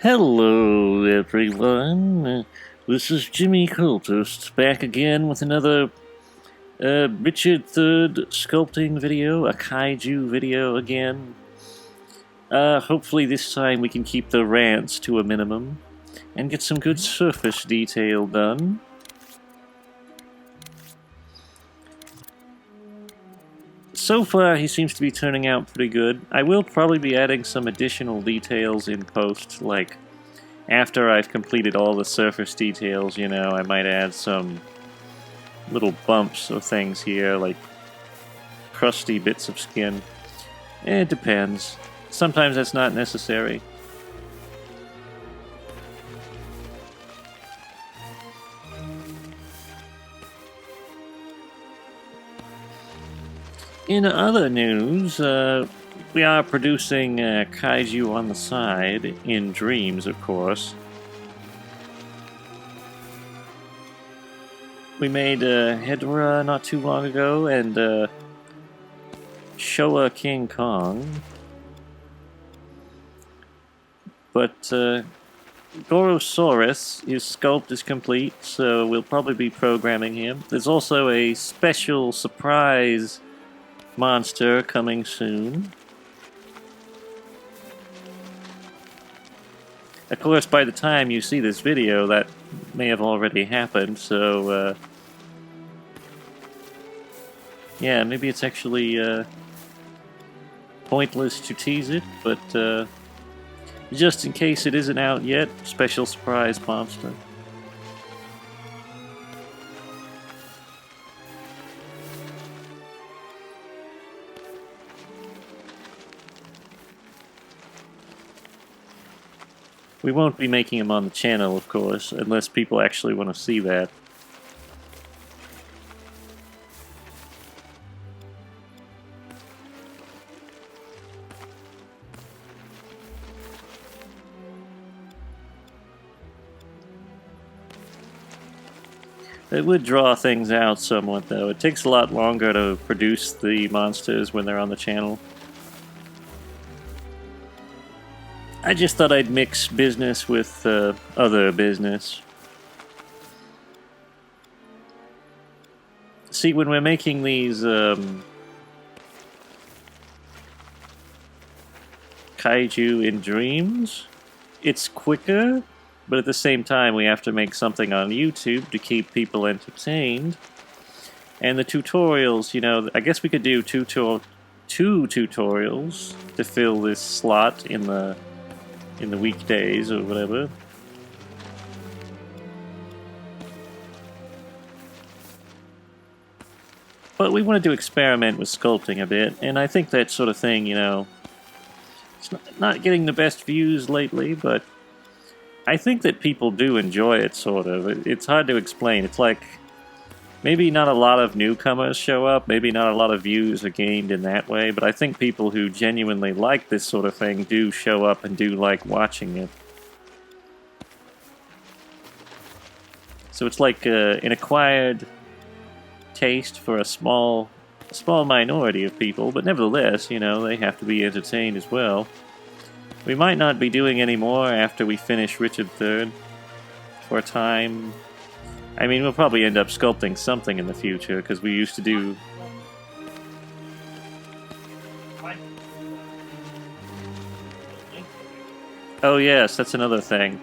Hello, everyone. This is Jimmy Cultist back again with another Richard III sculpting video, a Kaiju video again. Hopefully, this time we can keep the rants to a minimum and get some good surface detail done. So far, he seems to be turning out pretty good. I will probably be adding some additional details in post, like after I've completed all the surface details, you know, I might add some little bumps or things here, like crusty bits of skin. It depends. Sometimes that's not necessary. In other news, we are producing Kaiju on the side, in Dreams, of course. We made Hedorah not too long ago, and Showa King Kong. But Gorosaurus, his sculpt is complete, so we'll probably be programming him. There's also a special surprise monster coming soon. Of course, by the time you see this video, that may have already happened, so yeah, maybe it's actually pointless to tease it, but just in case it isn't out yet, special surprise monster. We won't be making him on the channel, of course, unless people actually want to see that. It would draw things out somewhat, though. It takes a lot longer to produce the monsters when they're on the channel. I just thought I'd mix business with other business. See, when we're making these Kaiju in Dreams, it's quicker, but at the same time we have to make something on YouTube to keep people entertained. And the tutorials, you know, I guess we could do two tutorials to fill this slot in the weekdays or whatever. But we wanted to experiment with sculpting a bit, and I think that sort of thing, you know, it's not getting the best views lately, but I think that people do enjoy it, sort of. It's hard to explain. It's like, maybe not a lot of newcomers show up, maybe not a lot of views are gained in that way, but I think people who genuinely like this sort of thing do show up and do like watching it. So it's like an acquired taste for a small minority of people, but nevertheless, you know, they have to be entertained as well. We might not be doing any more after we finish Richard III for a time. I mean, we'll probably end up sculpting something in the future, because we used to do... Oh yes, that's another thing.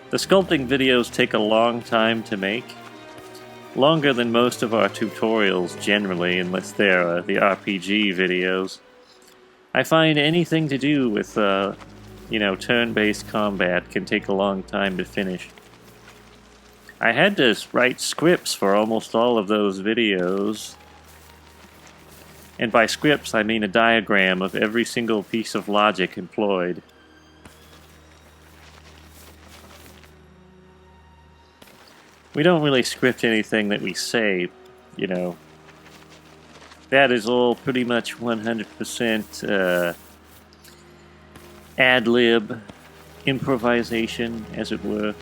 The sculpting videos take a long time to make. Longer than most of our tutorials, generally, unless they're the RPG videos. I find anything to do with, you know, turn-based combat can take a long time to finish. I had to write scripts for almost all of those videos. And by scripts, I mean a diagram of every single piece of logic employed. We don't really script anything that we say, you know. That is all pretty much 100% ad-lib, improvisation, as it were.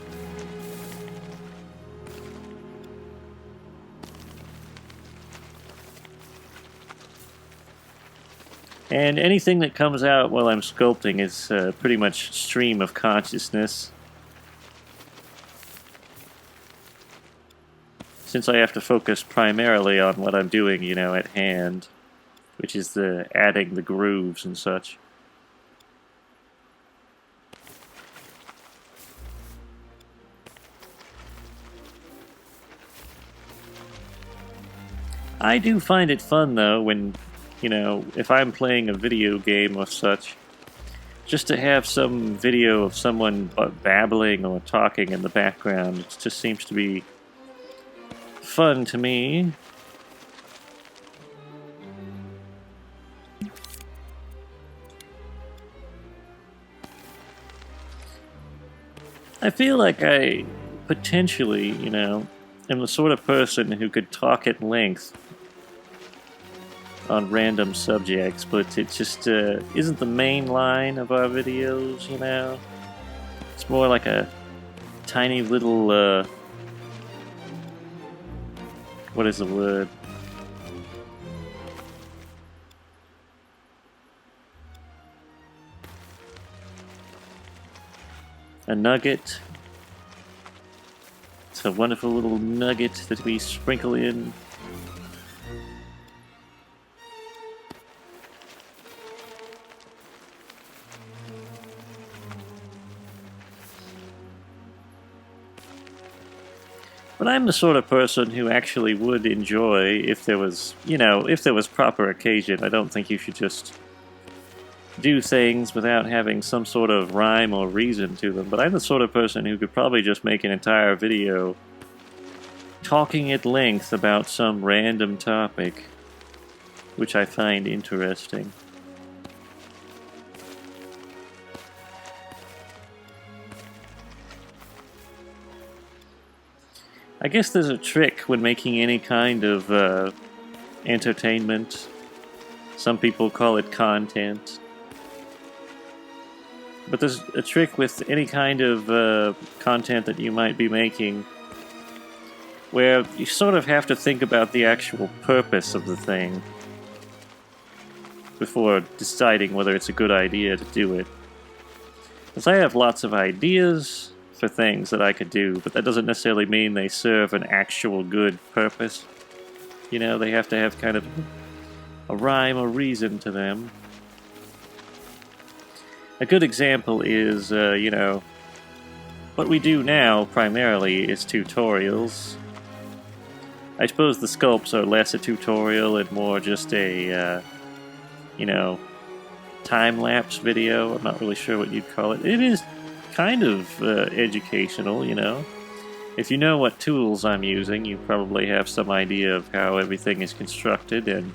And anything that comes out while I'm sculpting is pretty much stream of consciousness. Since I have to focus primarily on what I'm doing, you know, at hand, which is the adding the grooves and such. I do find it fun, though, when, you know, if I'm playing a video game or such, just to have some video of someone babbling or talking in the background. It just seems to be fun to me. I feel like I potentially, you know, am the sort of person who could talk at length on random subjects, but it just isn't the main line of our videos, you know? It's more like a tiny little, what is the word? A nugget. It's a wonderful little nugget that we sprinkle in. But I'm the sort of person who actually would enjoy if there was, you know, if there was proper occasion. I don't think you should just do things without having some sort of rhyme or reason to them. But I'm the sort of person who could probably just make an entire video talking at length about some random topic, which I find interesting. I guess there's a trick when making any kind of entertainment. Some people call it content. But there's a trick with any kind of content that you might be making where you sort of have to think about the actual purpose of the thing before deciding whether it's a good idea to do it. Because I have lots of ideas for things that I could do, but that doesn't necessarily mean they serve an actual good purpose. You know, they have to have kind of a rhyme or reason to them. A good example is, you know, what we do now primarily is tutorials. I suppose the sculpts are less a tutorial and more just a, you know, time-lapse video. I'm not really sure what you'd call it. It is kind of educational, you know. If you know what tools I'm using, you probably have some idea of how everything is constructed, and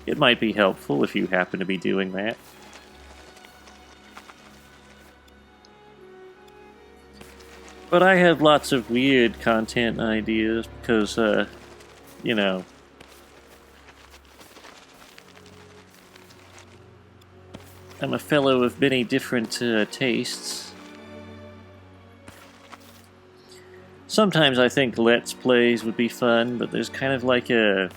it might be helpful if you happen to be doing that. But I have lots of weird content ideas because, you know, I'm a fellow of many different tastes. Sometimes I think Let's Plays would be fun, but there's kind of like a...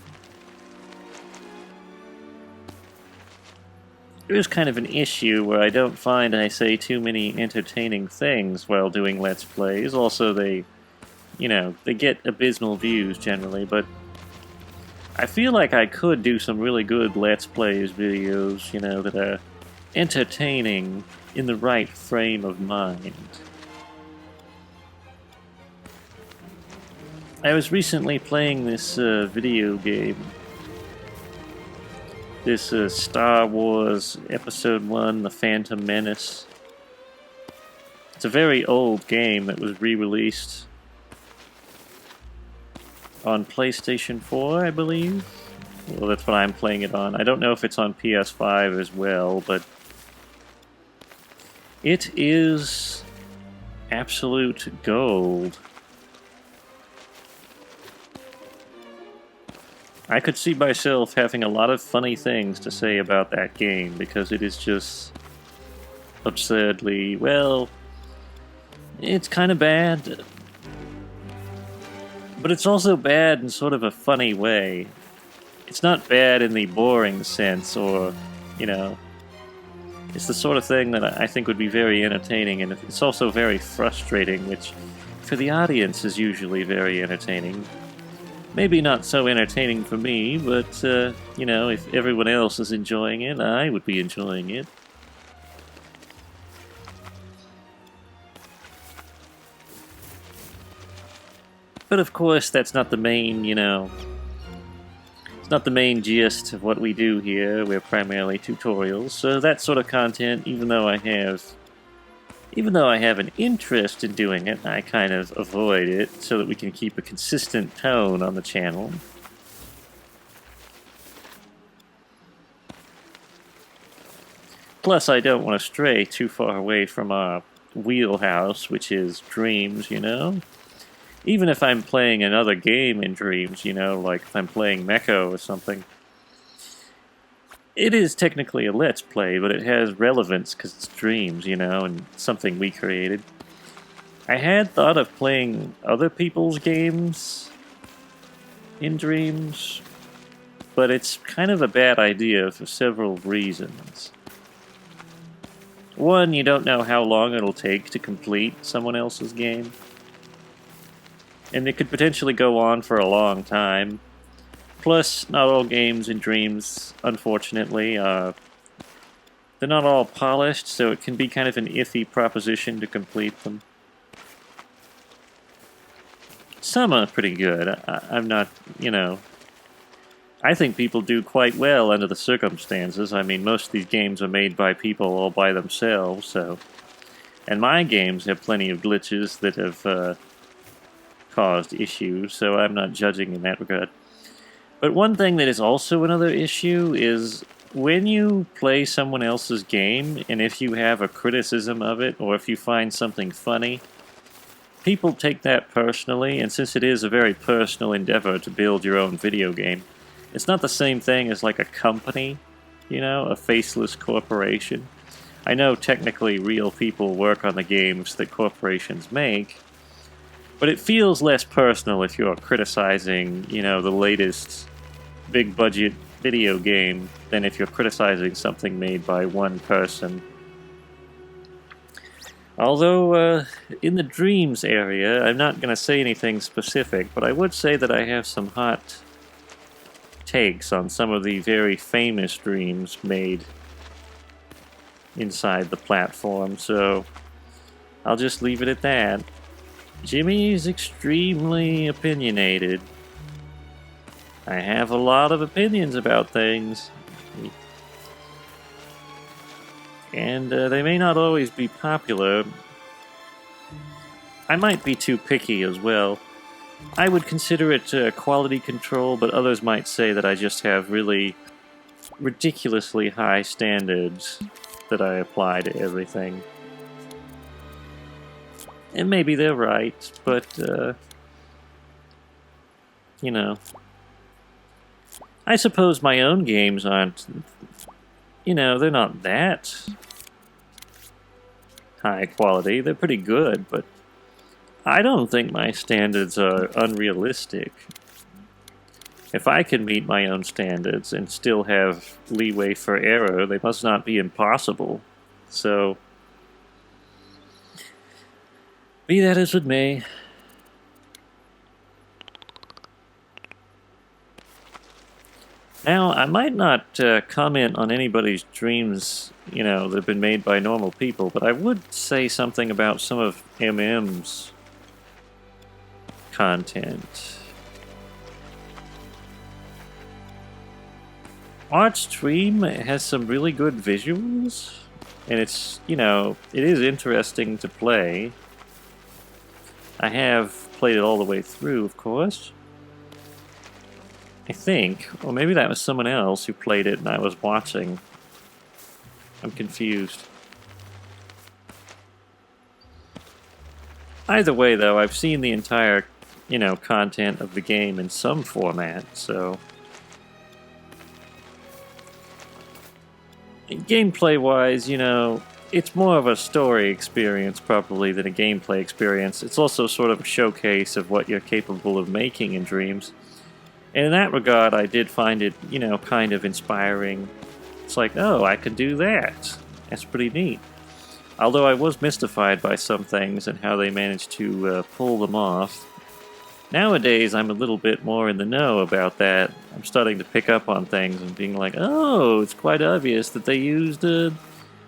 There's kind of an issue where I don't find I say too many entertaining things while doing Let's Plays. Also, they, you know, they get abysmal views generally, but I feel like I could do some really good Let's Plays videos, you know, that are entertaining in the right frame of mind. I was recently playing this video game. This Star Wars Episode 1, The Phantom Menace. It's a very old game that was re-released on PlayStation 4, I believe. Well, that's what I'm playing it on. I don't know if it's on PS5 as well, but it is absolute gold. I could see myself having a lot of funny things to say about that game, because it is just absurdly, well, it's kind of bad, but it's also bad in sort of a funny way. It's not bad in the boring sense, or you know. It's the sort of thing that I think would be very entertaining, and it's also very frustrating, which for the audience is usually very entertaining. Maybe not so entertaining for me, but, you know, if everyone else is enjoying it, I would be enjoying it. But of course, that's not the main, you know, it's not the main gist of what we do here. We're primarily tutorials, so that sort of content, even though I have an interest in doing it, I kind of avoid it so that we can keep a consistent tone on the channel. Plus, I don't want to stray too far away from our wheelhouse, which is Dreams, you know? Even if I'm playing another game in Dreams, you know, like if I'm playing Mecha or something. It is technically a Let's Play, but it has relevance because it's Dreams, you know, and something we created. I had thought of playing other people's games in Dreams, but it's kind of a bad idea for several reasons. One, you don't know how long it'll take to complete someone else's game. And it could potentially go on for a long time. Plus, not all games in Dreams, unfortunately, they're not all polished, so it can be kind of an iffy proposition to complete them. Some are pretty good. I'm not, you know... I think people do quite well under the circumstances. I mean, most of these games are made by people all by themselves, so... And my games have plenty of glitches that have, caused issues, so I'm not judging in that regard. But one thing that is also another issue is when you play someone else's game, and if you have a criticism of it, or if you find something funny, people take that personally, and since it is a very personal endeavor to build your own video game, it's not the same thing as like a company, you know, a faceless corporation. I know technically real people work on the games that corporations make, but it feels less personal if you're criticizing, you know, the latest big-budget video game than if you're criticizing something made by one person. Although, in the Dreams area, I'm not going to say anything specific, but I would say that I have some hot takes on some of the very famous Dreams made inside the platform, so I'll just leave it at that. Jimmy's extremely opinionated. I have a lot of opinions about things. And they may not always be popular. I might be too picky as well. I would consider it quality control, but others might say that I just have really ridiculously high standards that I apply to everything. And maybe they're right, but, you know. I suppose my own games aren't, you know, they're not that high quality. They're pretty good, but I don't think my standards are unrealistic. If I can meet my own standards and still have leeway for error, they must not be impossible. So... be that as it may. Now, I might not comment on anybody's dreams, you know, that have been made by normal people, but I would say something about some of MM's content. Art's Dream has some really good visuals, and it's, you know, it is interesting to play. I have played it all the way through, of course. I think, or maybe that was someone else who played it and I was watching. I'm confused. Either way, though, I've seen the entire, you know, content of the game in some format, so... gameplay-wise, you know, it's more of a story experience, probably, than a gameplay experience. It's also sort of a showcase of what you're capable of making in Dreams. And in that regard, I did find it, you know, kind of inspiring. It's like, oh, I can do that. That's pretty neat. Although I was mystified by some things and how they managed to pull them off. Nowadays, I'm a little bit more in the know about that. I'm starting to pick up on things and being like, oh, it's quite obvious that they used a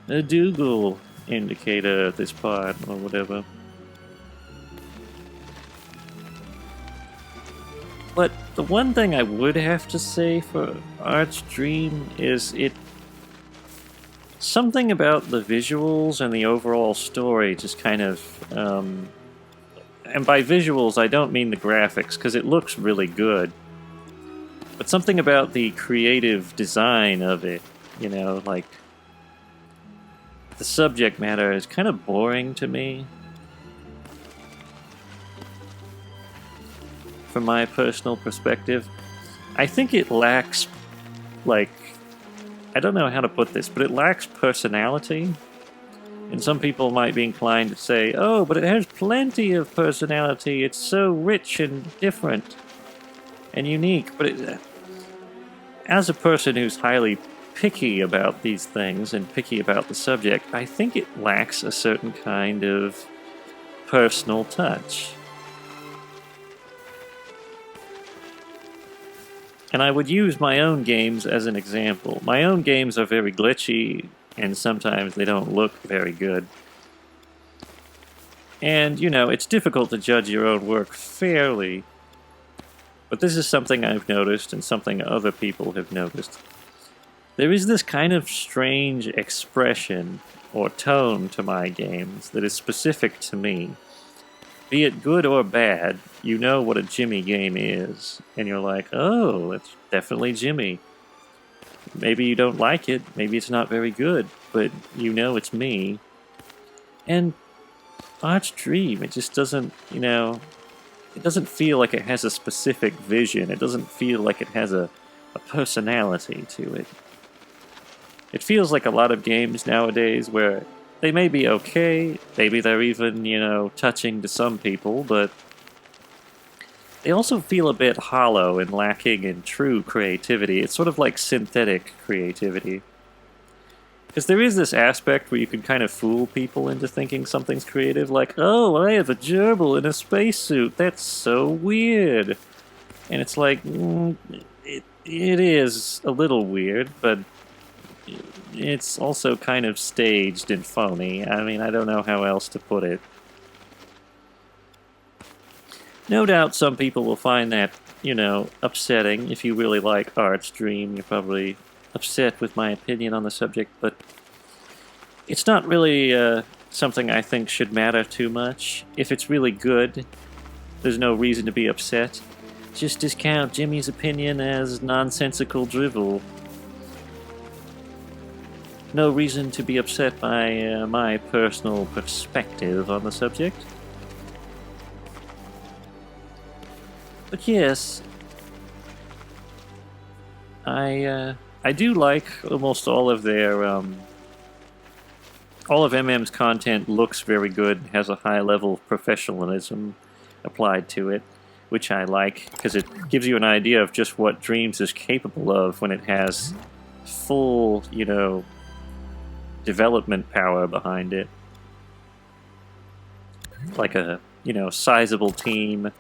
Dougal indicator at this part, or whatever. But the one thing I would have to say for Archdream is something about the visuals and the overall story just kind of, and by visuals I don't mean the graphics, because it looks really good, but something about the creative design of it, you know, like, the subject matter is kind of boring to me. From my personal perspective, I think it lacks, like, I don't know how to put this, but it lacks personality. And some people might be inclined to say, oh, but it has plenty of personality, it's so rich and different and unique. But as a person who's highly picky about these things and picky about the subject, I think it lacks a certain kind of personal touch. And I would use my own games as an example. My own games are very glitchy, and sometimes they don't look very good. And, you know, it's difficult to judge your own work fairly. But this is something I've noticed, and something other people have noticed. There is this kind of strange expression or tone to my games that is specific to me. Be it good or bad, you know what a Jimmy game is, and you're like, oh, it's definitely Jimmy. Maybe you don't like it, maybe it's not very good, but you know it's me. And Archdream, it just doesn't, you know, it doesn't feel like it has a specific vision, it doesn't feel like it has a personality to it. It feels like a lot of games nowadays where they may be okay, maybe they're even, you know, touching to some people, but they also feel a bit hollow and lacking in true creativity. It's sort of like synthetic creativity. Because there is this aspect where you can kind of fool people into thinking something's creative, like, oh, I have a gerbil in a spacesuit, that's so weird. And it's like, it is a little weird, but it's also kind of staged and phony. I mean, I don't know how else to put it. No doubt some people will find that, you know, upsetting. If you really like Archdream, you're probably upset with my opinion on the subject, but it's not really something I think should matter too much. If it's really good, there's no reason to be upset. Just discount Jimmy's opinion as nonsensical drivel. No reason to be upset by my personal perspective on the subject. But yes, I do like almost all of their, all of MM's content looks very good, has a high level of professionalism applied to it, which I like, because it gives you an idea of just what Dreams is capable of when it has full, you know, development power behind it. Like a, you know, sizable team.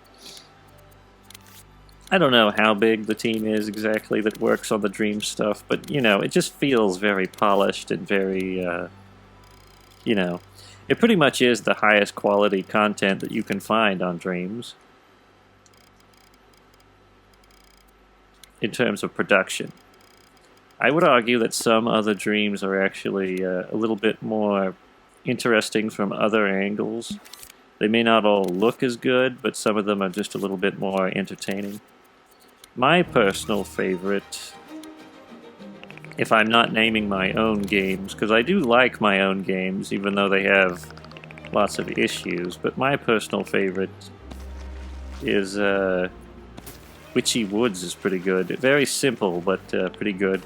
I don't know how big the team is exactly that works on the Dream stuff, but, you know, it just feels very polished and very, you know, it pretty much is the highest quality content that you can find on Dreams. In terms of production. I would argue that some other Dreams are actually a little bit more interesting from other angles. They may not all look as good, but some of them are just a little bit more entertaining. My personal favorite, if I'm not naming my own games, because I do like my own games, even though they have lots of issues, but my personal favorite is Witchy Woods is pretty good. Very simple, but pretty good.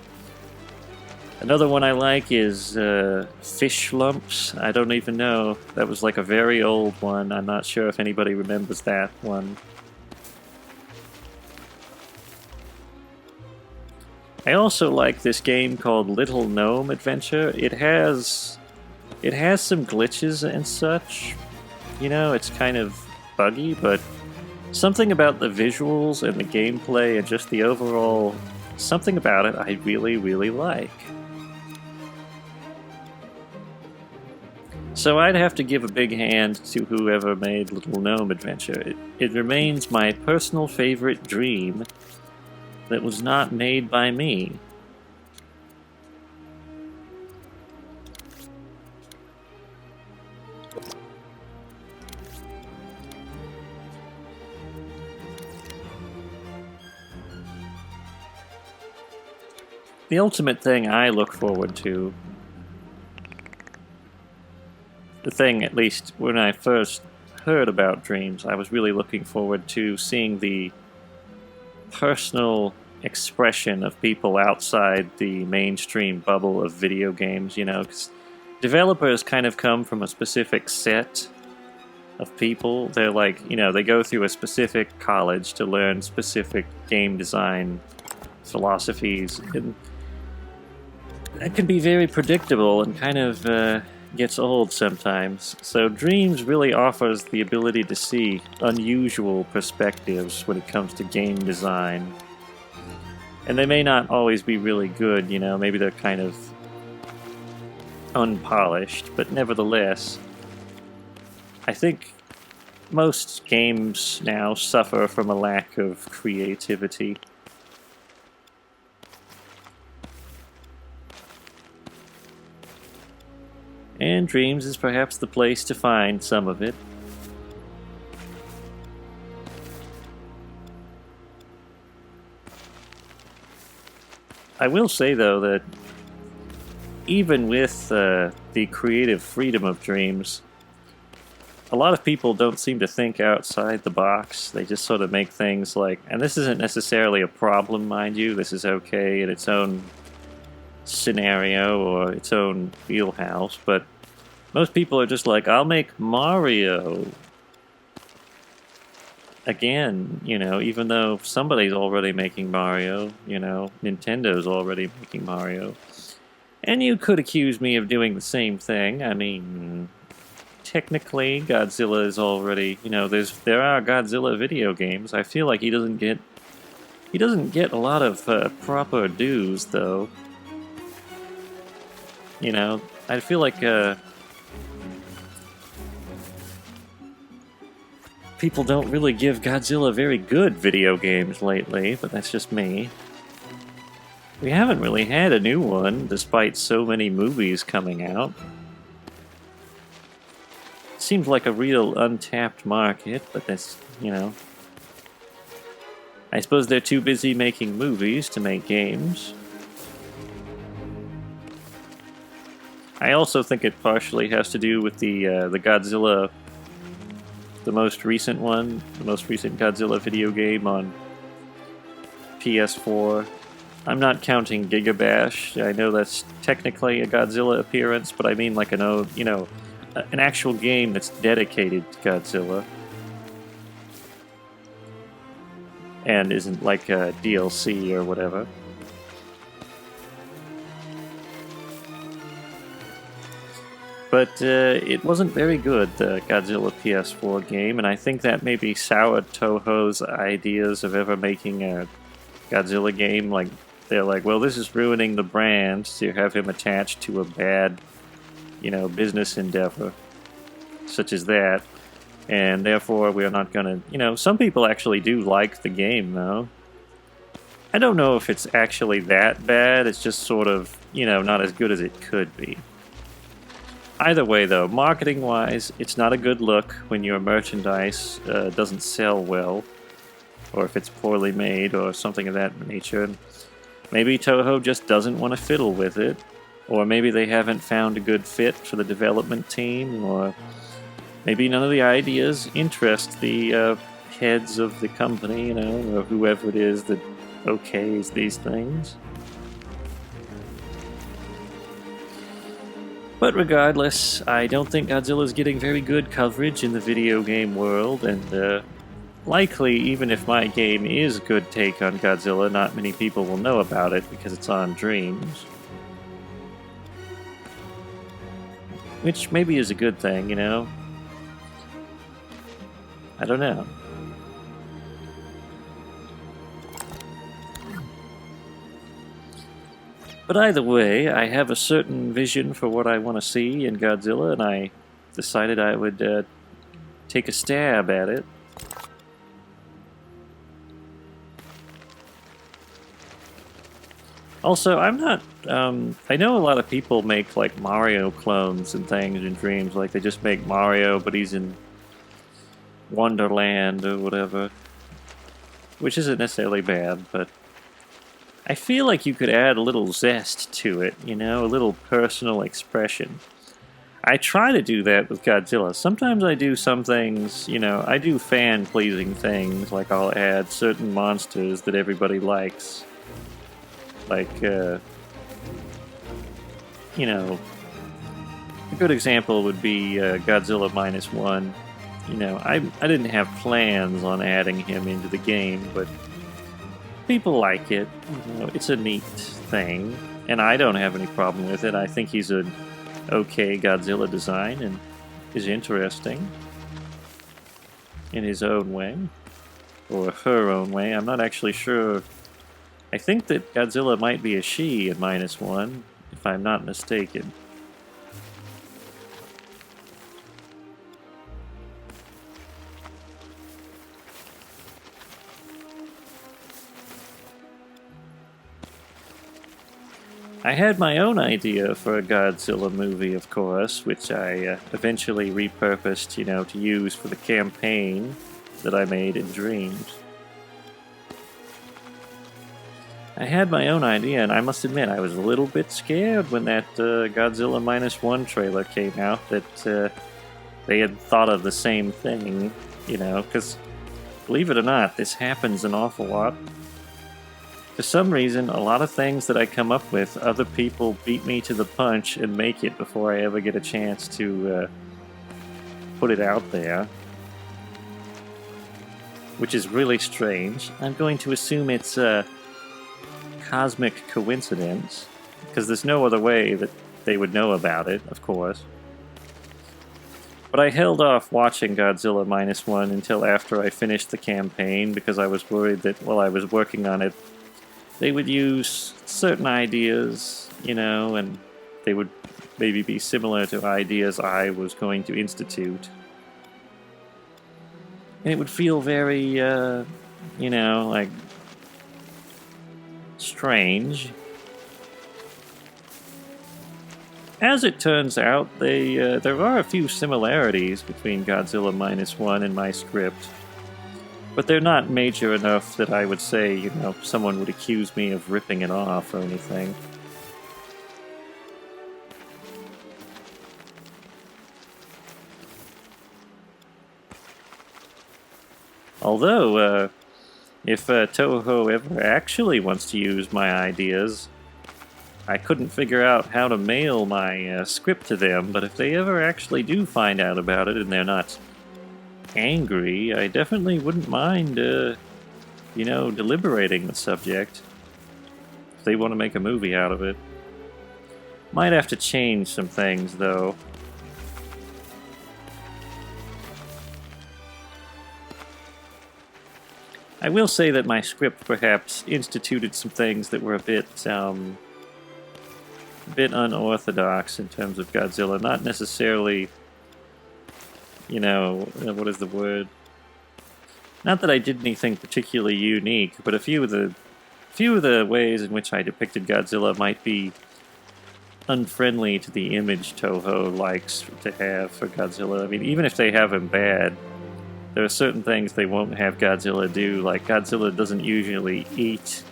Another one I like is Fish Lumps. I don't even know. That was like a very old one. I'm not sure if anybody remembers that one. I also like this game called Little Gnome Adventure. It has some glitches and such. You know, it's kind of buggy, but something about the visuals and the gameplay and just the overall... something about it I really, really like. So I'd have to give a big hand to whoever made Little Gnome Adventure. It remains my personal favorite dream that was not made by me. The ultimate thing I look forward to, the thing at least when I first heard about Dreams, I was really looking forward to seeing the personal expression of people outside the mainstream bubble of video games, you know, because developers kind of come from a specific set of people. They're like, you know, they go through a specific college to learn specific game design philosophies, and that can be very predictable and kind of gets old sometimes. So Dreams really offers the ability to see unusual perspectives when it comes to game design. And they may not always be really good, you know, maybe they're kind of unpolished, but nevertheless, I think most games now suffer from a lack of creativity. And Dreams is perhaps the place to find some of it. I will say, though, that even with the creative freedom of Dreams, a lot of people don't seem to think outside the box. They just sort of make things like, and this isn't necessarily a problem, mind you, this is okay in its own scenario or its own wheelhouse, but most people are just like, I'll make Mario again, you know, even though somebody's already making Mario, you know, Nintendo's already making Mario. And you could accuse me of doing the same thing. I mean, technically Godzilla is already, you know, there are Godzilla video games. I feel like he doesn't get a lot of proper dues, though. You know, I feel like people don't really give Godzilla very good video games lately, but that's just me. We haven't really had a new one, despite so many movies coming out. Seems like a real untapped market, but that's, you know... I suppose they're too busy making movies to make games. I also think it partially has to do with the Godzilla, the most recent one, the most recent Godzilla video game on PS4. I'm not counting Gigabash. I know that's technically a Godzilla appearance, but I mean like an, you know, an actual game that's dedicated to Godzilla. And isn't like a DLC or whatever. But it wasn't very good, the Godzilla PS4 game, and I think that maybe soured Toho's ideas of ever making a Godzilla game. Like, they're like, well, this is ruining the brand to have him attached to a bad, you know, business endeavor, such as that, and therefore we're not gonna, you know, some people actually do like the game, though. I don't know if it's actually that bad, it's just sort of, you know, not as good as it could be. Either way, though, marketing-wise, it's not a good look when your merchandise doesn't sell well, or if it's poorly made, or something of that nature. Maybe Toho just doesn't want to fiddle with it, or maybe they haven't found a good fit for the development team, or maybe none of the ideas interest the heads of the company, you know, or whoever it is that okays these things. But regardless, I don't think Godzilla's getting very good coverage in the video game world, and likely, even if my game is a good take on Godzilla, not many people will know about it because it's on Dreams. Which maybe is a good thing, you know? I don't know. But either way, I have a certain vision for what I want to see in Godzilla, and I decided I would take a stab at it. Also, I'm not, I know a lot of people make, like, Mario clones and things in Dreams, like, they just make Mario, but he's in Wonderland or whatever. Which isn't necessarily bad, but I feel like you could add a little zest to it, you know, a little personal expression. I try to do that with Godzilla. Sometimes I do some things, you know, I do fan-pleasing things, like I'll add certain monsters that everybody likes. Like, you know, a good example would be Godzilla -1. You know, I didn't have plans on adding him into the game, but people like it. You know, it's a neat thing, and I don't have any problem with it. I think he's an okay Godzilla design and is interesting in his own way, or her own way. I'm not actually sure. I think that Godzilla might be a she in -1, if I'm not mistaken. I had my own idea for a Godzilla movie, of course, which I eventually repurposed, you know, to use for the campaign that I made in Dreams. I had my own idea, and I must admit I was a little bit scared when that Godzilla -1 trailer came out that they had thought of the same thing, you know, because believe it or not, this happens an awful lot. For some reason, a lot of things that I come up with, other people beat me to the punch and make it before I ever get a chance to put it out there. Which is really strange. I'm going to assume it's a cosmic coincidence, because there's no other way that they would know about it, of course. But I held off watching Godzilla -1 until after I finished the campaign, because I was worried that while I was working on it, they would use certain ideas, you know, and they would maybe be similar to ideas I was going to institute. And it would feel very, you know, like, strange. As it turns out, there are a few similarities between Godzilla -1 and my script. But they're not major enough that I would say, you know, someone would accuse me of ripping it off or anything. Although, if Toho ever actually wants to use my ideas, I couldn't figure out how to mail my script to them, but if they ever actually do find out about it and they're not angry, I definitely wouldn't mind, you know, deliberating the subject. If they want to make a movie out of it. Might have to change some things, though. I will say that my script perhaps instituted some things that were a bit unorthodox in terms of Godzilla. Not necessarily, you know, what is the word? Not that I did anything particularly unique, but a few of the ways in which I depicted Godzilla might be unfriendly to the image Toho likes to have for Godzilla. I mean, even if they have him bad, there are certain things they won't have Godzilla do, like Godzilla doesn't usually eat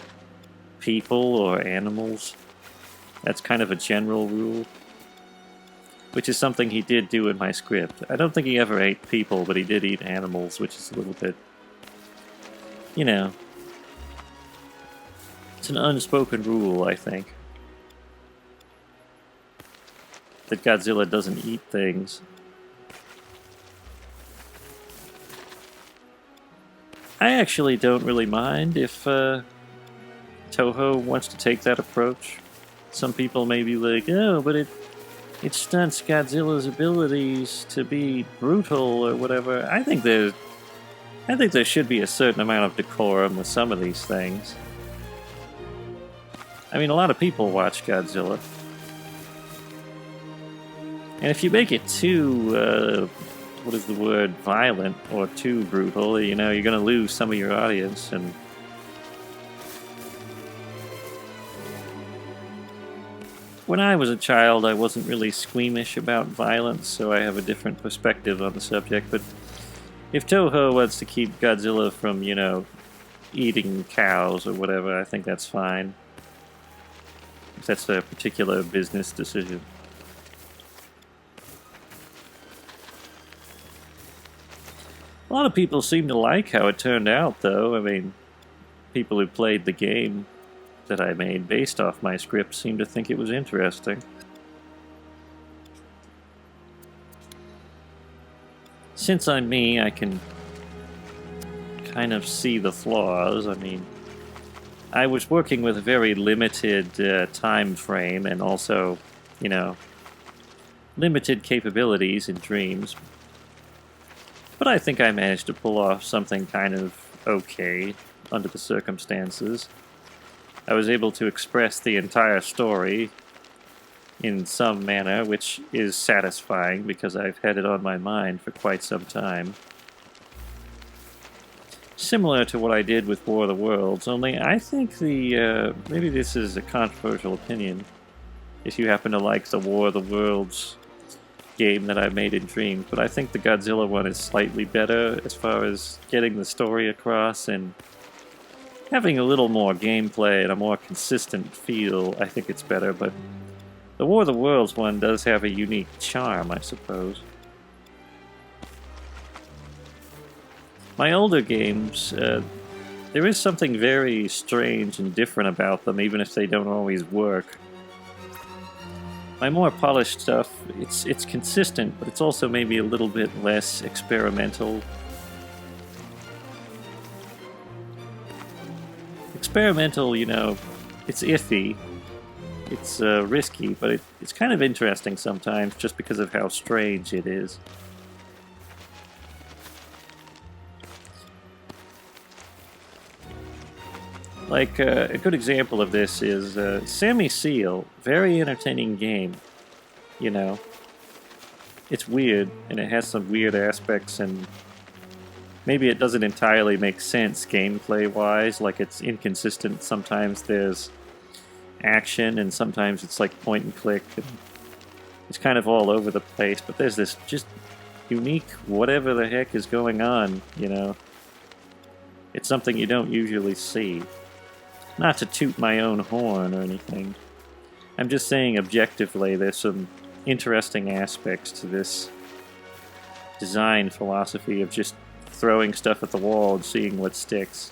people or animals. That's kind of a general rule. Which is something he did do in my script. I don't think he ever ate people, but he did eat animals, which is a little bit, you know, it's an unspoken rule, I think. That Godzilla doesn't eat things. I actually don't really mind if Toho wants to take that approach. Some people may be like, oh, but it stunts Godzilla's abilities to be brutal or whatever. I think there should be a certain amount of decorum with some of these things. I mean, a lot of people watch Godzilla. And if you make it too, what is the word, violent or too brutal, you know, you're going to lose some of your audience. And when I was a child, I wasn't really squeamish about violence, so I have a different perspective on the subject. But if Toho wants to keep Godzilla from, you know, eating cows or whatever, I think that's fine. If that's a particular business decision. A lot of people seem to like how it turned out, though. I mean, people who played the game that I made based off my script seem to think it was interesting. Since I'm me, I can kind of see the flaws. I mean, I was working with a very limited time frame and also, you know, limited capabilities in Dreams. But I think I managed to pull off something kind of okay under the circumstances. I was able to express the entire story in some manner, which is satisfying because I've had it on my mind for quite some time. Similar to what I did with War of the Worlds, only I think maybe this is a controversial opinion, if you happen to like the War of the Worlds game that I made in Dreams, but I think the Godzilla one is slightly better as far as getting the story across and having a little more gameplay and a more consistent feel. I think it's better, but the War of the Worlds one does have a unique charm, I suppose. My older games, there is something very strange and different about them, even if they don't always work. My more polished stuff, it's consistent, but it's also maybe a little bit less experimental. Experimental, you know, it's iffy, it's risky, but it's kind of interesting sometimes just because of how strange it is. Like, a good example of this is Sammy Seal. Very entertaining game, you know. It's weird, and it has some weird aspects, and maybe it doesn't entirely make sense gameplay-wise, like it's inconsistent. Sometimes there's action, and sometimes it's like point and click, and it's kind of all over the place, but there's this just unique whatever the heck is going on, you know. It's something you don't usually see. Not to toot my own horn or anything. I'm just saying objectively there's some interesting aspects to this design philosophy of just throwing stuff at the wall and seeing what sticks.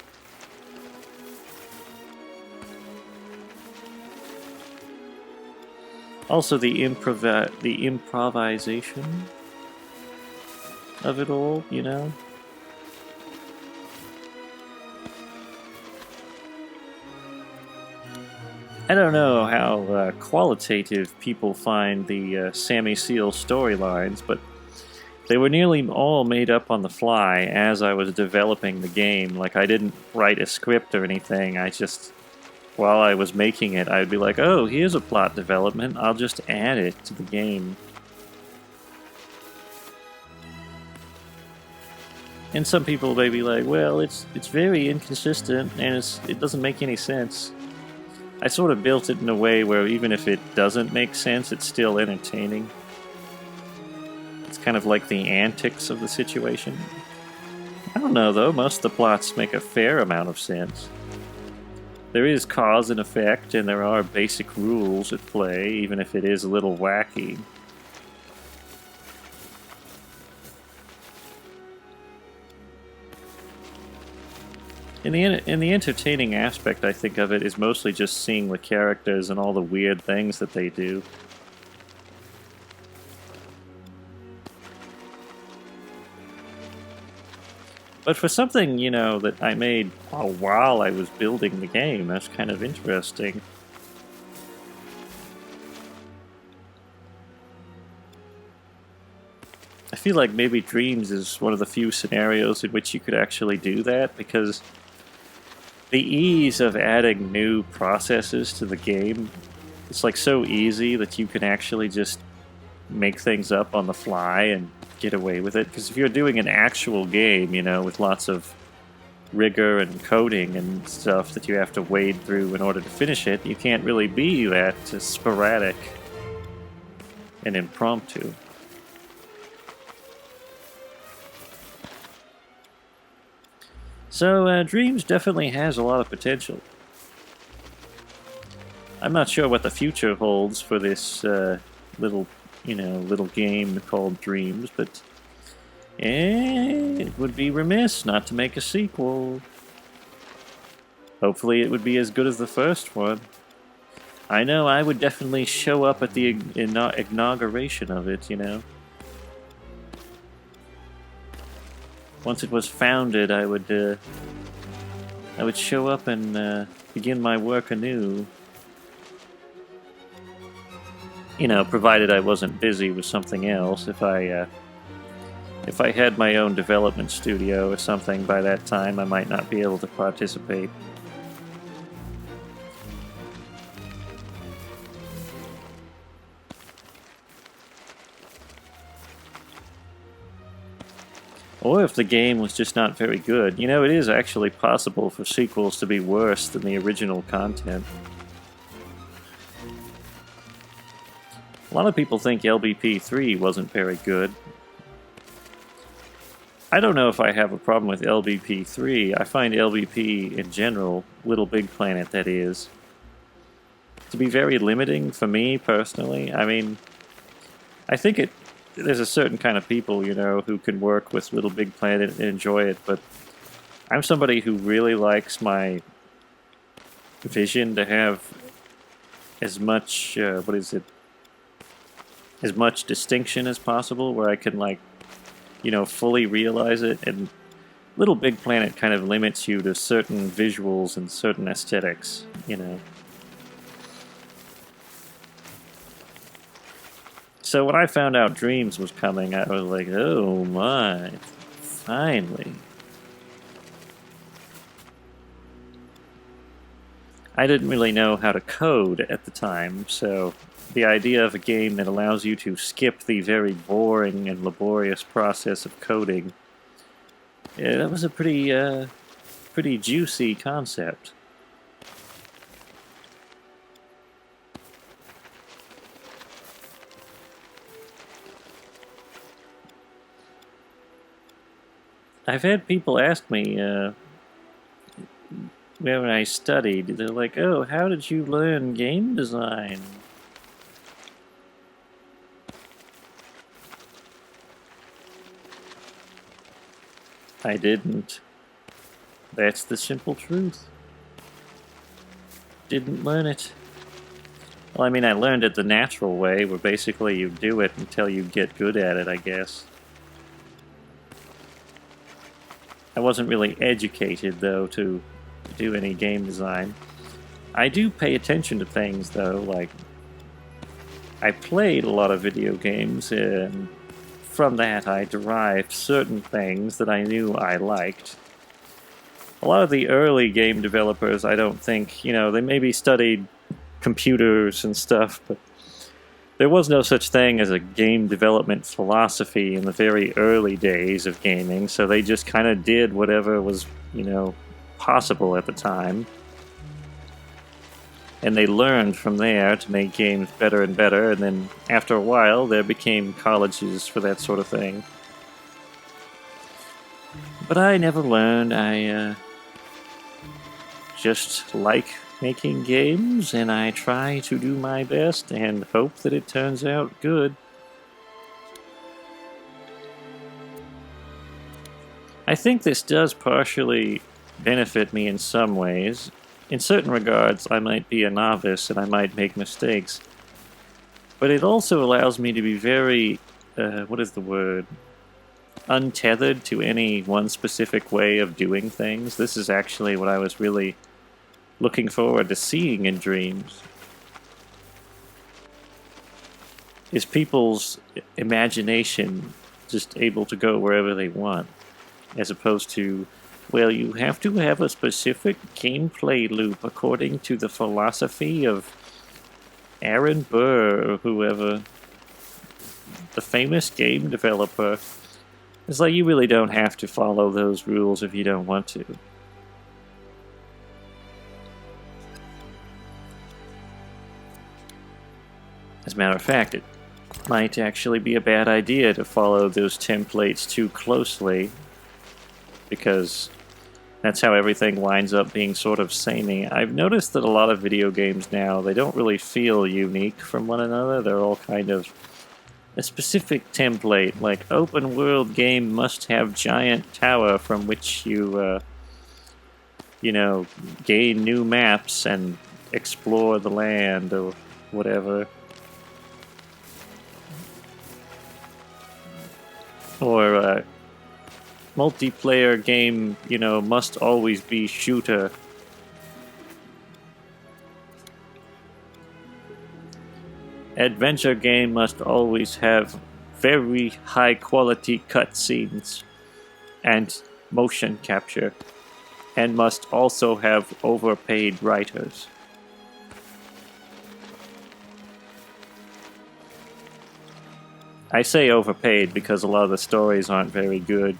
Also the improvisation of it all, you know? I don't know how qualitative people find the Sammy Seal storylines, but they were nearly all made up on the fly as I was developing the game. Like, I didn't write a script or anything, I just, while I was making it, I'd be like, oh, here's a plot development, I'll just add it to the game. And some people may be like, well, it's very inconsistent and it doesn't make any sense. I sort of built it in a way where even if it doesn't make sense, it's still entertaining. It's kind of like the antics of the situation. I don't know though, most of the plots make a fair amount of sense. There is cause and effect, and there are basic rules at play, even if it is a little wacky. In the entertaining aspect, I think of it is mostly just seeing the characters and all the weird things that they do. But for something, you know, that I made while I was building the game, that's kind of interesting. I feel like maybe Dreams is one of the few scenarios in which you could actually do that, because the ease of adding new processes to the game, it's like so easy that you can actually just make things up on the fly and get away with it. Because if you're doing an actual game, you know, with lots of rigor and coding and stuff that you have to wade through in order to finish it, you can't really be that sporadic and impromptu. So, Dreams definitely has a lot of potential. I'm not sure what the future holds for this little game called Dreams, but it would be remiss not to make a sequel. Hopefully it would be as good as the first one. I know I would definitely show up at the inauguration of it, you know. Once it was founded, I would show up and begin my work anew. You know, provided I wasn't busy with something else. If I had my own development studio or something by that time, I might not be able to participate. Or if the game was just not very good. You know, it is actually possible for sequels to be worse than the original content. A lot of people think LBP 3 wasn't very good. I don't know if I have a problem with LBP 3. I find LBP in general, Little Big Planet that is, to be very limiting for me personally. I mean, I think there's a certain kind of people, you know, who can work with Little Big Planet and enjoy it, but I'm somebody who really likes my vision to have as much, as much distinction as possible, where I can, like, you know, fully realize it, and Little Big Planet kind of limits you to certain visuals and certain aesthetics, you know. So when I found out Dreams was coming, I was like, oh my, finally. I didn't really know how to code at the time, so the idea of a game that allows you to skip the very boring and laborious process of coding, yeah, that was a pretty juicy concept. I've had people ask me, when I studied, they're like, oh, how did you learn game design? I didn't. That's the simple truth. Didn't learn it. Well, I mean, I learned it the natural way, where basically you do it until you get good at it, I guess. I wasn't really educated, though, to do any game design. I do pay attention to things, though, like I played a lot of video games, and from that I derived certain things that I knew I liked. A lot of the early game developers, I don't think, you know, they maybe studied computers and stuff, but there was no such thing as a game development philosophy in the very early days of gaming, so they just kind of did whatever was, you know, possible at the time. And they learned from there to make games better and better, and then after a while there became colleges for that sort of thing. But I never learned. I just like making games, and I try to do my best and hope that it turns out good. I think this does partially benefit me in some ways. In certain regards, I might be a novice and I might make mistakes. But it also allows me to be very, what is the word? untethered to any one specific way of doing things. This is actually what I was really looking forward to seeing in Dreams. Is people's imagination just able to go wherever they want, as opposed to, well, you have to have a specific gameplay loop according to the philosophy of Aaron Burr or whoever, the famous game developer. It's like you really don't have to follow those rules if you don't want to. As a matter of fact, it might actually be a bad idea to follow those templates too closely, because that's how everything winds up being sort of samey. I've noticed that a lot of video games now, they don't really feel unique from one another. They're all kind of a specific template, like open world game must have giant tower from which you, gain new maps and explore the land or whatever. Or multiplayer game, must always be shooter. Adventure game must always have very high quality cutscenes and motion capture, and must also have overpaid writers. I say overpaid because a lot of the stories aren't very good.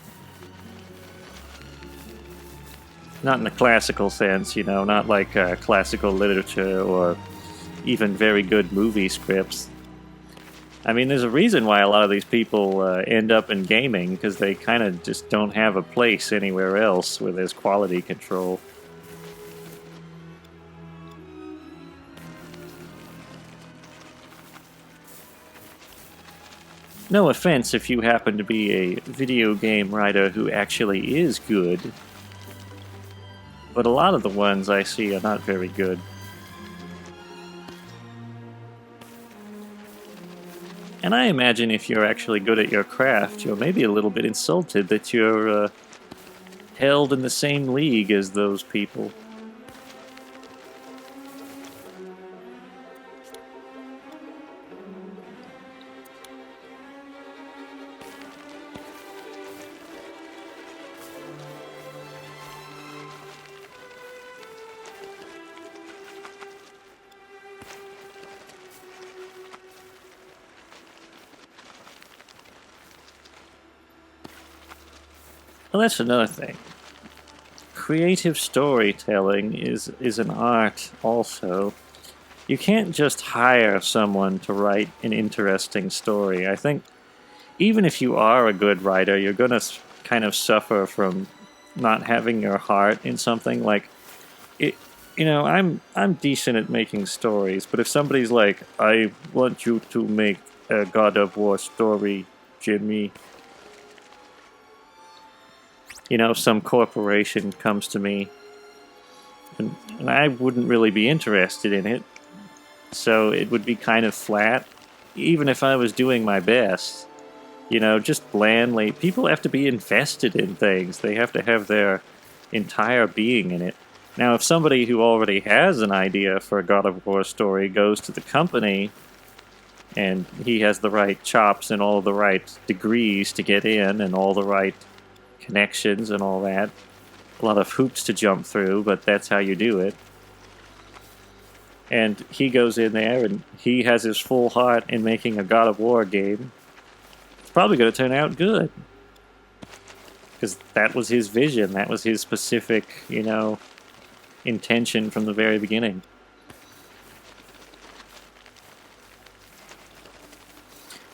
Not in the classical sense, not like classical literature or even very good movie scripts. I mean, there's a reason why a lot of these people end up in gaming, because they kind of just don't have a place anywhere else where there's quality control. No offense if you happen to be a video game writer who actually is good, but a lot of the ones I see are not very good. And I imagine if you're actually good at your craft, you're maybe a little bit insulted that you're held in the same league as those people. Well, that's another thing. Creative storytelling is an art also. You can't just hire someone to write an interesting story. I think even if you are a good writer, you're going to kind of suffer from not having your heart in something. Like, I'm decent at making stories, but if somebody's like, I want you to make a God of War story, Jimmy. If some corporation comes to me, and I wouldn't really be interested in it, so it would be kind of flat, even if I was doing my best. Just blandly. People have to be invested in things. They have to have their entire being in it. Now, if somebody who already has an idea for a God of War story goes to the company, and he has the right chops and all the right degrees to get in, and all the right connections and all that. A lot of hoops to jump through, but that's how you do it. And he goes in there and he has his full heart in making a God of War game. It's probably going to turn out good. Because that was his vision. That was his specific, intention from the very beginning.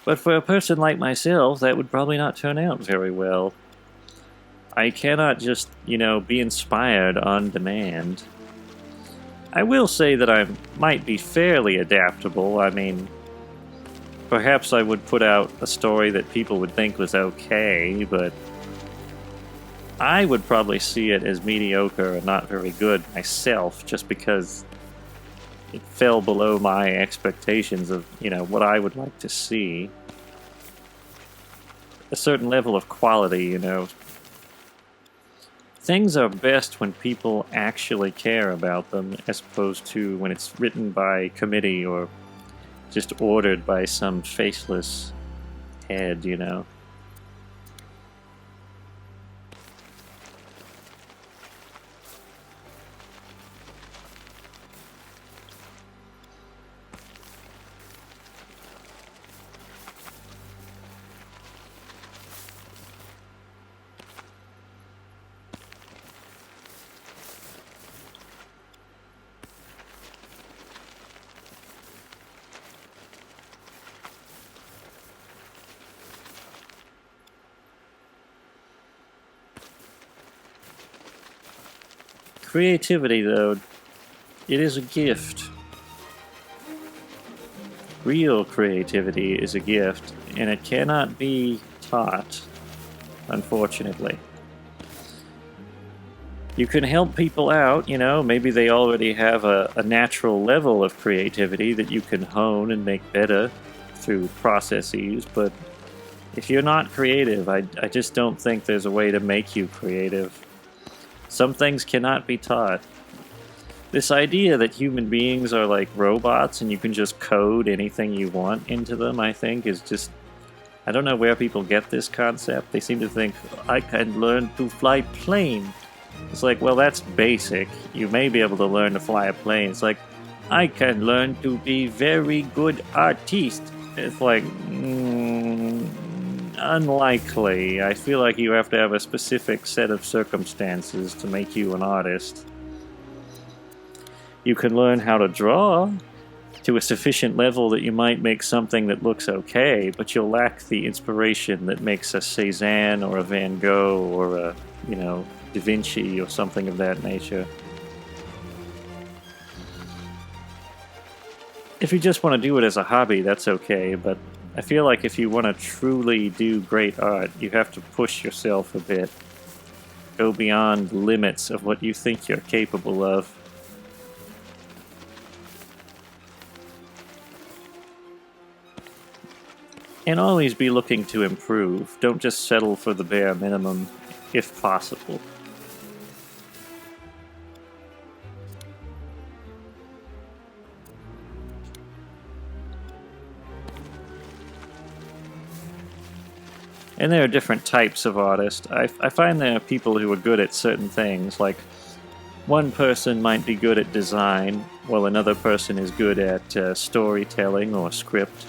But for a person like myself, that would probably not turn out very well. I cannot just, be inspired on demand. I will say that I might be fairly adaptable. I mean, perhaps I would put out a story that people would think was okay, but I would probably see it as mediocre and not very good myself, just because it fell below my expectations of, what I would like to see. a certain level of quality, you know. Things are best when people actually care about them, as opposed to when it's written by committee or just ordered by some faceless head, you know. Creativity, though, it is a gift. Real creativity is a gift, and it cannot be taught, unfortunately. You can help people out, you know, maybe they already have a natural level of creativity that you can hone and make better through processes, but if you're not creative, I just don't think there's a way to make you creative. Some things cannot be taught. This idea that human beings are like robots and you can just code anything you want into them, I think, is just... I don't know where people get this concept. They seem to think, I can learn to fly plane. It's like, well, that's basic. You may be able to learn to fly a plane. It's like, I can learn to be very good artiste. It's like, unlikely. I feel like you have to have a specific set of circumstances to make you an artist. You can learn how to draw to a sufficient level that you might make something that looks okay, but you'll lack the inspiration that makes a Cézanne or a Van Gogh or a, you know, Da Vinci or something of that nature. If you just want to do it as a hobby, that's okay, but I feel like if you want to truly do great art, you have to push yourself a bit. Go beyond the limits of what you think you're capable of. And always be looking to improve. Don't just settle for the bare minimum, if possible. And there are different types of artists. I find there are people who are good at certain things, like one person might be good at design, while another person is good at storytelling or script.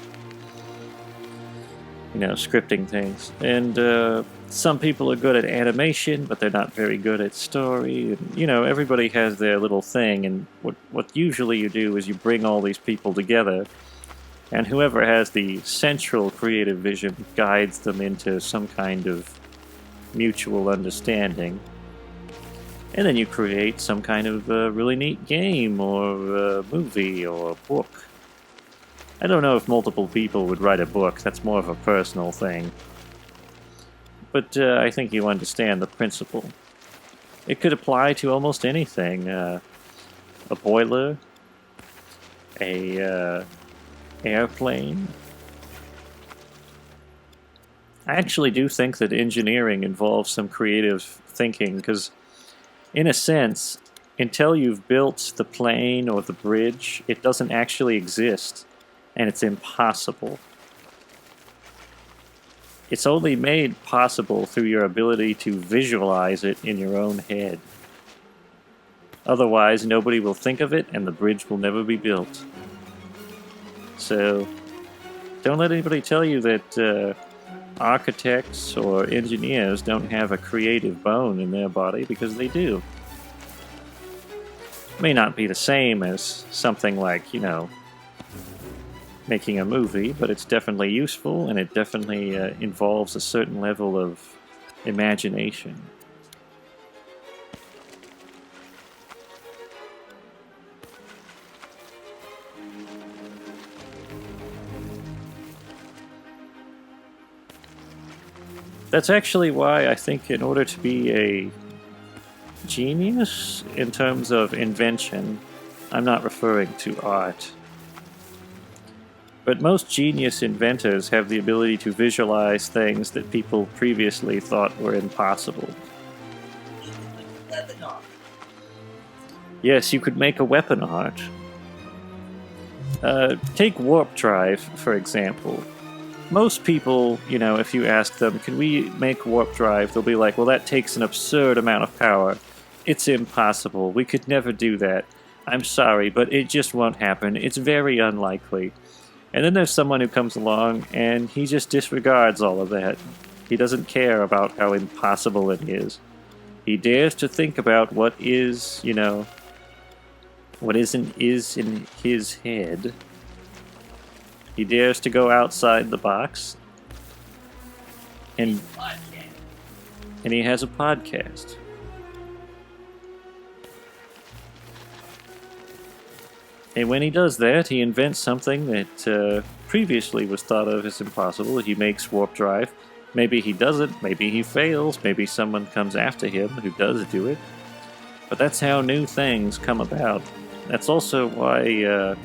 You know, scripting things. And some people are good at animation, but they're not very good at story. And, you know, everybody has their little thing, and what usually you do is you bring all these people together, and whoever has the central creative vision guides them into some kind of mutual understanding. And then you create some kind of really neat game or movie or book. I don't know if multiple people would write a book. That's more of a personal thing. But I think you understand the principle. It could apply to almost anything. A boiler, a airplane. I actually do think that engineering involves some creative thinking, because in a sense, until you've built the plane or the bridge, it doesn't actually exist, and it's impossible. It's only made possible through your ability to visualize it in your own head. Otherwise, nobody will think of it, and the bridge will never be built. So, don't let anybody tell you that architects or engineers don't have a creative bone in their body, because they do. It may not be the same as something like, you know, making a movie, but it's definitely useful, and it definitely involves a certain level of imagination. That's actually why I think in order to be a genius in terms of invention, I'm not referring to art, But most genius inventors have the ability to visualize things that people previously thought were impossible. Yes, you could make a weapon art. Take warp drive, for example. Most people, you know, if you ask them, can we make warp drive, they'll be like, well, that takes an absurd amount of power. It's impossible. We could never do that. I'm sorry, but it just won't happen. It's very unlikely. And then there's someone who comes along and he just disregards all of that. He doesn't care about how impossible it is. He dares to think about what is, you know, what isn't is in his head. He dares to go outside the box. And he has a podcast. And when he does that, he invents something that previously was thought of as impossible. He makes warp drive. Maybe he doesn't, maybe he fails, maybe someone comes after him who does do it. But that's how new things come about. That's also why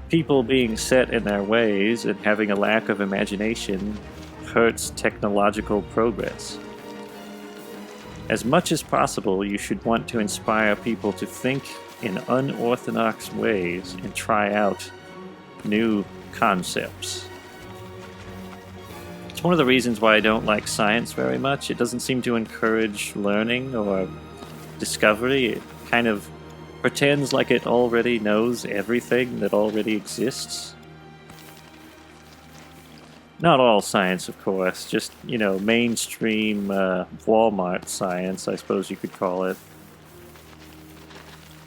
people being set in their ways and having a lack of imagination hurts technological progress. As much as possible, you should want to inspire people to think in unorthodox ways and try out new concepts. It's one of the reasons why I don't like science very much. It doesn't seem to encourage learning or discovery. It kind of pretends like it already knows everything that already exists. Not all science, of course, just, you know, mainstream Walmart science, I suppose you could call it.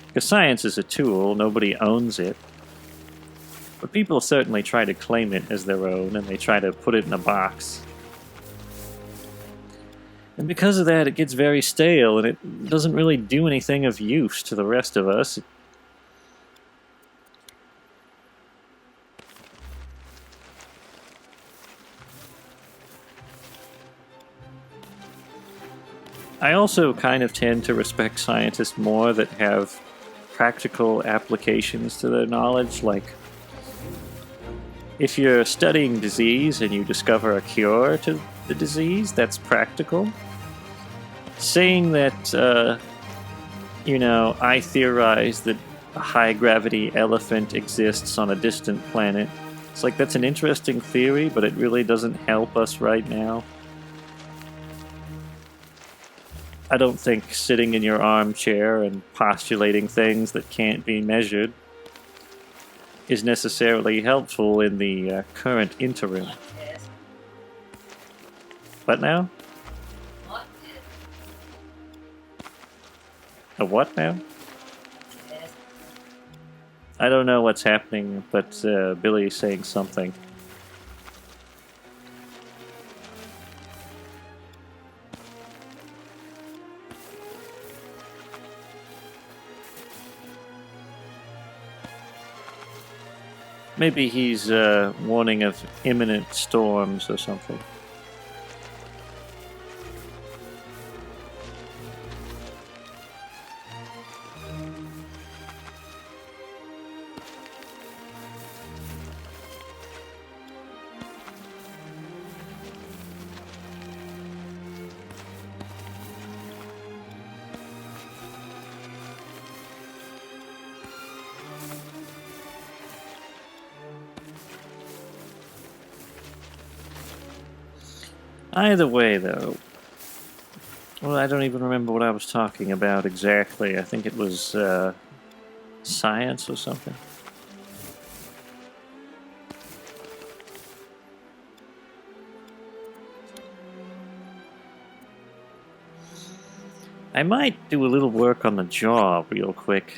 Because science is a tool, nobody owns it. But people certainly try to claim it as their own, and they try to put it in a box. And because of that, it gets very stale, and it doesn't really do anything of use to the rest of us. I also kind of tend to respect scientists more that have practical applications to their knowledge. Like, if you're studying disease and you discover a cure to the disease, that's practical. Saying that, you know, I theorize that a high-gravity elephant exists on a distant planet, it's like, that's an interesting theory, but it really doesn't help us right now. I don't think sitting in your armchair and postulating things that can't be measured is necessarily helpful in the current interim. What now? A what now? I don't know what's happening, but Billy is saying something. Maybe he's warning of imminent storms or something. Either way, though, well, I don't even remember what I was talking about exactly. I think it was science or something. I might do a little work on the jaw real quick.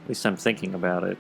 At least I'm thinking about it.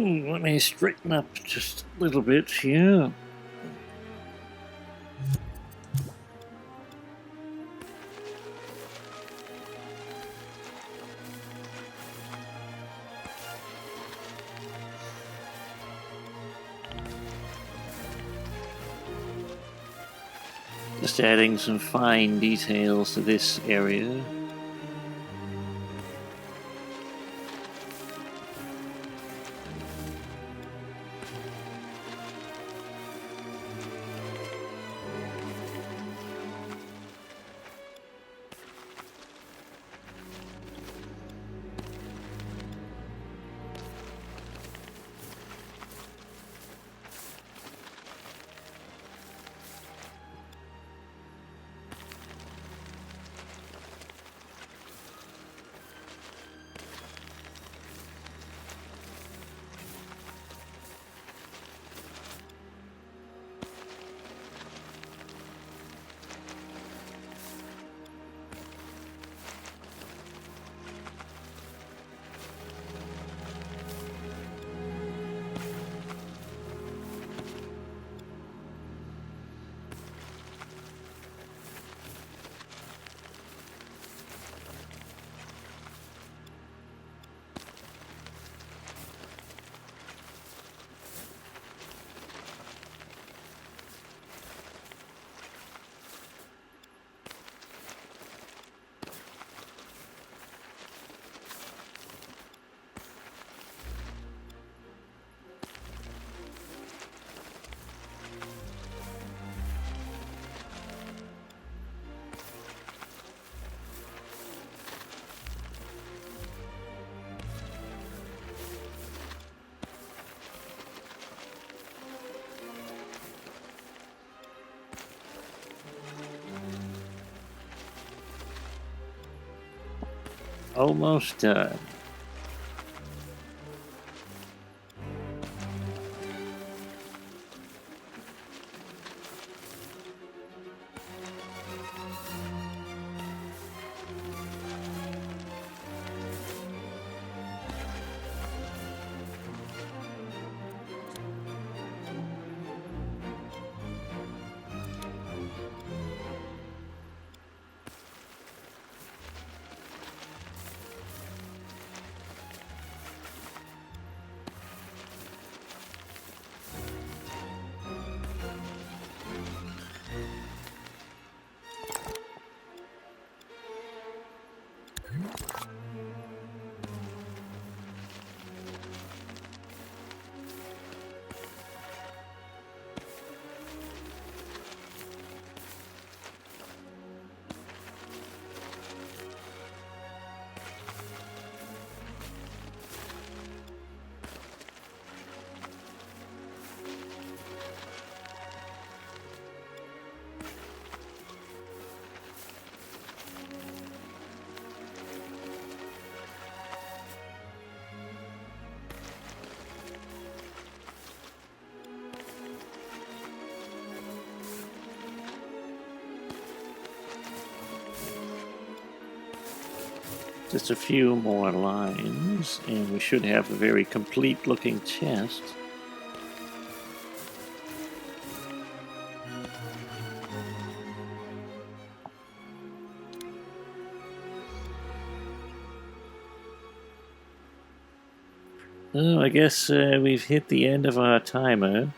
Let me straighten up just a little bit here. Just adding some fine details to this area. Almost done. Just a few more lines, and we should have a very complete looking chest. Oh, I guess we've hit the end of our timer.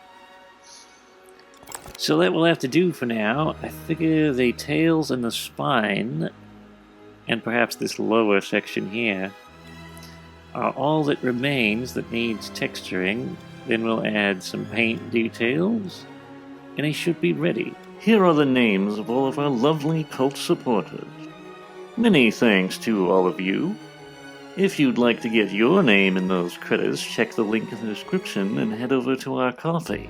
So that will have to do for now. I figure the tails and the spine, and perhaps this lower section here, are all that remains that needs texturing. Then we'll add some paint details, and he should be ready. Here are the names of all of our lovely cult supporters. Many thanks to all of you. If you'd like to get your name in those credits, check the link in the description and head over to our coffee.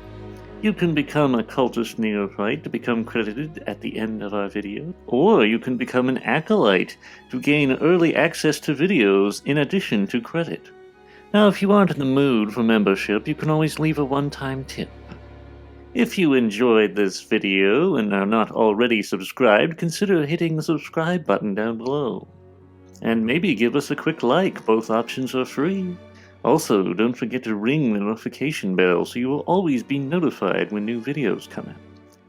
You can become a cultist neophyte to become credited at the end of our video, or you can become an acolyte to gain early access to videos in addition to credit. Now, if you aren't in the mood for membership, you can always leave a one-time tip. If you enjoyed this video and are not already subscribed, consider hitting the subscribe button down below. And maybe give us a quick like, both options are free. Also, don't forget to ring the notification bell so you will always be notified when new videos come out.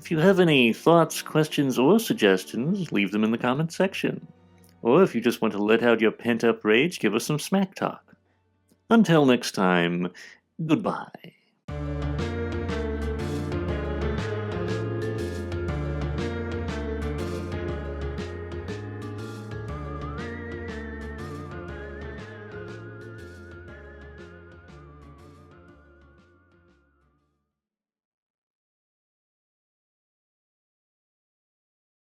If you have any thoughts, questions, or suggestions, leave them in the comments section. Or if you just want to let out your pent-up rage, give us some smack talk. Until next time, goodbye.